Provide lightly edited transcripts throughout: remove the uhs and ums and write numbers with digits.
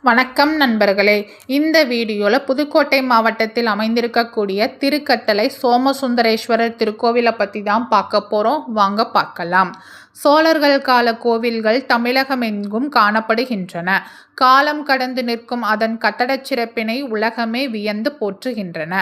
வணக்கம் நண்பர்களே, இந்த வீடியோவில் புதுக்கோட்டை மாவட்டத்தில் அமைந்திருக்கக்கூடிய திருக்கட்டளை சோமசுந்தரேஸ்வரர் திருக்கோவிலை பற்றி தான் பார்க்க போகிறோம். வாங்க பார்க்கலாம். சோழர்கள் கால கோவில்கள் தமிழகம் எங்கும் காணப்படுகின்றன. காலம் கடந்து நிற்கும் அதன் கட்டடச் சிறப்பினை உலகமே வியந்து போற்றுகின்றன.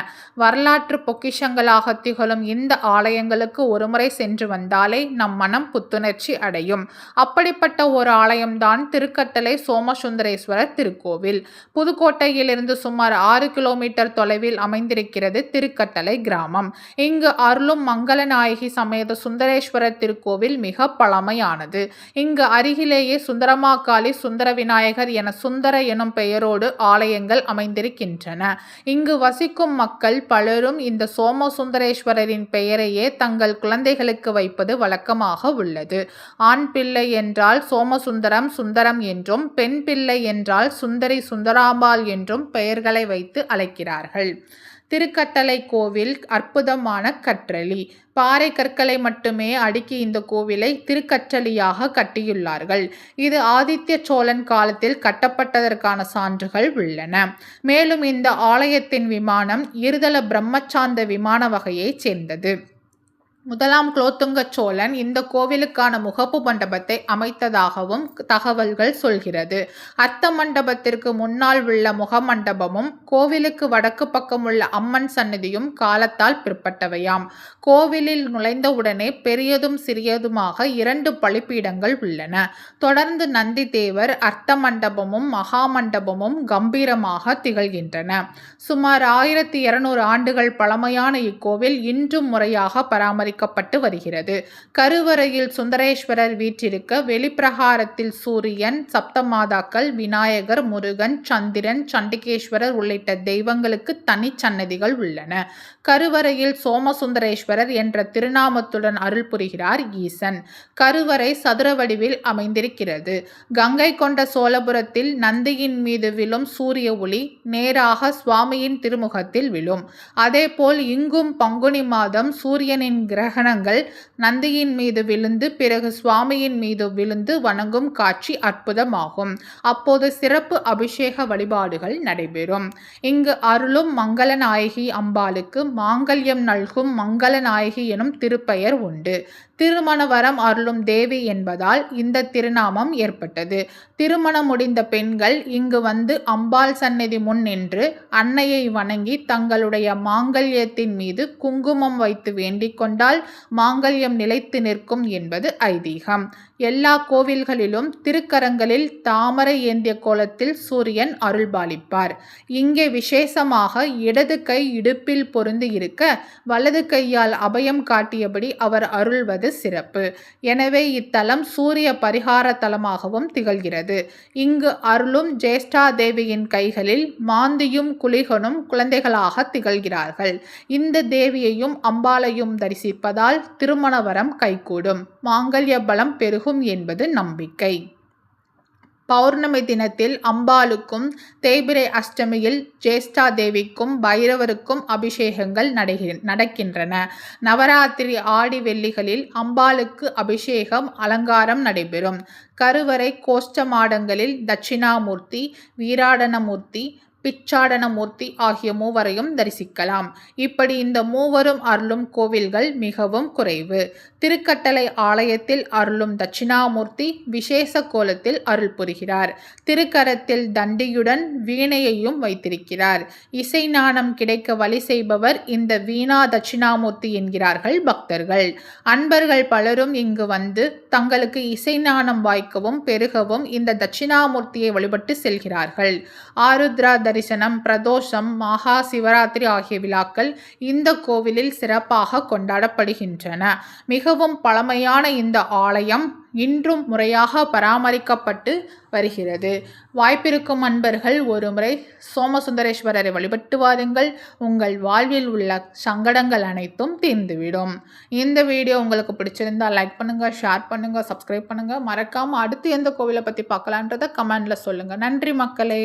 வரலாற்று பொக்கிஷங்களாக திகழும் இந்த ஆலயங்களுக்கு ஒருமுறை சென்று வந்தாலே நம் மனம் புத்துணர்ச்சி அடையும். அப்படிப்பட்ட ஒரு ஆலயம்தான் திருக்கட்டளை சோமசுந்தரேஸ்வரர் திருக்கோவில். புதுக்கோட்டையிலிருந்து சுமார் 6 கிலோமீட்டர் தொலைவில் அமைந்திருக்கிறது திருக்கட்டளை கிராமம். இங்கு அருளும் மங்களநாயகி சமேத சுந்தரேஸ்வரர் திருக்கோவில் மிக பழமையானது. இங்கு அருகிலேயே சுந்தரமாகாளி, சுந்தர விநாயகர் என சுந்தர எனும் பெயரோடு ஆலயங்கள் அமைந்திருக்கின்றன. இங்கு வசிக்கும் மக்கள் பலரும் இந்த சோமசுந்தரேஸ்வரரின் பெயரையே தங்கள் குழந்தைகளுக்கு வைப்பது வழக்கமாக உள்ளது. ஆண் பிள்ளை என்றால் சோமசுந்தரம் சுந்தரம் என்றும், பெண் பிள்ளை என்றால் சுந்தரி சுந்தராம்பாள் என்றும் பெயர்களை வைத்து அழைக்கிறார்கள். திருக்கட்டளை கோவில் அற்புதமான கற்றளி. பாறை கற்களை மட்டுமே அடுக்கி இந்த கோவிலை திருக்கற்றளியாக கட்டியுள்ளார்கள். இது ஆதித்ய சோழன் காலத்தில் கட்டப்பட்டதற்கான சான்றுகள் உள்ளன. மேலும் இந்த ஆலயத்தின் விமானம் இருதல பிரம்மசாந்த விமான வகையைச் சேர்ந்தது. முதலாம் குலோத்துங்க சோழன் இந்த கோவிலுக்கான முகப்பு மண்டபத்தை அமைத்ததாகவும் தகவல்கள் சொல்கிறது. அர்த்த மண்டபத்திற்கு முன்னால் உள்ள முகமண்டபமும் கோவிலுக்கு வடக்கு பக்கம் உள்ள அம்மன் சன்னதியும் காலத்தால் பிற்பட்டவையாம். கோவிலில் நுழைந்தவுடனே பெரியதும் சிறியதுமாக 2 பலிப்பீடங்கள் உள்ளன. தொடர்ந்து நந்தி தேவர், அர்த்த மண்டபமும் மகாமண்டபமும் கம்பீரமாக திகழ்கின்றன. சுமார் 1200 ஆண்டுகள் பழமையான இக்கோவில் இன்றும் முறையாக பராமரிக்கப்பட்டு வருகிறது. கருவறையில் சுந்தரேஸ்வரர் வீற்றிருக்க வெளிப்பிரகாரத்தில் சூரியன், சப்தமாதாக்கள், விநாயகர், முருகன், சந்திரன், சண்டிகேஸ்வரர் உள்ளிட்ட தெய்வங்களுக்கு தனி சன்னதிகள் உள்ளன. கருவறையில் சோமசுந்தரேஸ்வரர் என்ற திருநாமத்துடன் அருள் புரிகிறார் ஈசன். கருவறை சதுர வடிவில் அமைந்திருக்கிறது. கங்கை கொண்ட சோழபுரத்தில் நந்தியின் மீது விழும் சூரிய ஒளி நேராக சுவாமியின் திருமுகத்தில் விழும். அதேபோல் இங்கும் பங்குனி மாதம் சூரியனின் கிரகணங்கள் நந்தியின் மீது விழுந்து பிறகு சுவாமியின் மீது விழுந்து வணங்கும் காட்சி அற்புதமாகும். அப்போது சிறப்பு அபிஷேக வழிபாடுகள் நடைபெறும். இங்கு அருளும் மங்களநாயகி அம்பாளுக்கு மாங்கல்யம் நல்கும் மங்களநாயகி எனும் திருப்பெயர் உண்டு. திருமண வரம் அருளும் தேவி என்பதால் இந்த திருநாமம் ஏற்பட்டது. திருமணம் முடிந்த பெண்கள் இங்கு வந்து அம்பாள் சன்னதி முன் நின்று அன்னையை வணங்கி தங்களுடைய மாங்கல்யத்தின் மீது குங்குமம் வைத்து வேண்டிக் கொண்டால் மாங்கல்யம் நிலைத்து நிற்கும் என்பது ஐதீகம். எல்லா கோவில்களிலும் திருக்கரங்களில் தாமரை ஏந்திய கோலத்தில் சூரியன் அருள்பாலிப்பார். இங்கே விசேஷமாக இடது கை இடுப்பில் பொருந்தி இருக்க வலது கையால் அபயம் காட்டியபடி அவர் அருள்வது சிறப்பு. எனவே இத்தலம் சூரிய பரிகார தலமாகவும் திகழ்கிறது. இங்கு அருளும் ஜேஷ்டா தேவியின் கைகளில் மாந்தியும் குளிகனும் குழந்தைகளாக திகழ்கிறார்கள். இந்த தேவியையும் அம்பாளையும் தரிசிப்பதால் திருமண வரம் கைகூடும், மாங்கல்ய பலம் பெருகும் என்பது நம்பிக்கை. பௌர்ணமி தினத்தில் அம்பாளுக்கும், தேய்பிரை அஷ்டமியில் ஜேஷ்டா தேவிக்கும், பைரவருக்கும் அபிஷேகங்கள் நடக்கின்றன. நவராத்திரி ஆடி வெள்ளிகளில் அம்பாளுக்கு அபிஷேகம், அலங்காரம் நடைபெறும். கருவறை கோஷ்ட மாடங்களில் தட்சிணாமூர்த்தி, வீராடனமூர்த்தி, பிச்சாடனமூர்த்தி ஆகிய மூவரையும் தரிசிக்கலாம். இப்படி இந்த மூவரும் அருளும் கோவில்கள் மிகவும் குறைவு. திருக்கட்டளை ஆலயத்தில் அருளும் தட்சிணாமூர்த்தி விசேஷ கோலத்தில் அருள் புரிகிறார். திருக்கரத்தில் தண்டியுடன் வீணையையும் வைத்திருக்கிறார். இசை ஞானம் கிடைக்க வழி செய்பவர் இந்த வீணா தட்சிணாமூர்த்தி என்கிறார்கள் பக்தர்கள். அன்பர்கள் பலரும் இங்கு வந்து தங்களுக்கு இசை ஞானம் வாய்க்கவும் பெருகவும் இந்த தட்சிணாமூர்த்தியை வழிபட்டு செல்கிறார்கள். ஆருத்ரா தரிசனம், பிரதோஷம், மகா சிவராத்திரி ஆகிய விழாக்கள் இந்த கோவிலில் சிறப்பாக கொண்டாடப்படுகின்றன. மிகவும் பழமையான இந்த ஆலயம் இன்றும் முறையாக பராமரிக்கப்பட்டு வருகிறது. வாய்ப்பிருக்கும் அன்பர்கள் ஒருமுறை சோமசுந்தரேஸ்வரரை வழிபட்டு வாருங்கள். உங்கள் வாழ்வில் உள்ள சங்கடங்கள் அனைத்தும் தீர்ந்துவிடும். இந்த வீடியோ உங்களுக்கு பிடிச்சிருந்தால் லைக் பண்ணுங்கள், ஷேர் பண்ணுங்கள், சப்ஸ்கிரைப் பண்ணுங்கள். மறக்காமல் அடுத்து எந்த கோவிலை பற்றி பார்க்கலான்றதை கமெண்டில் சொல்லுங்கள். நன்றி மக்களே.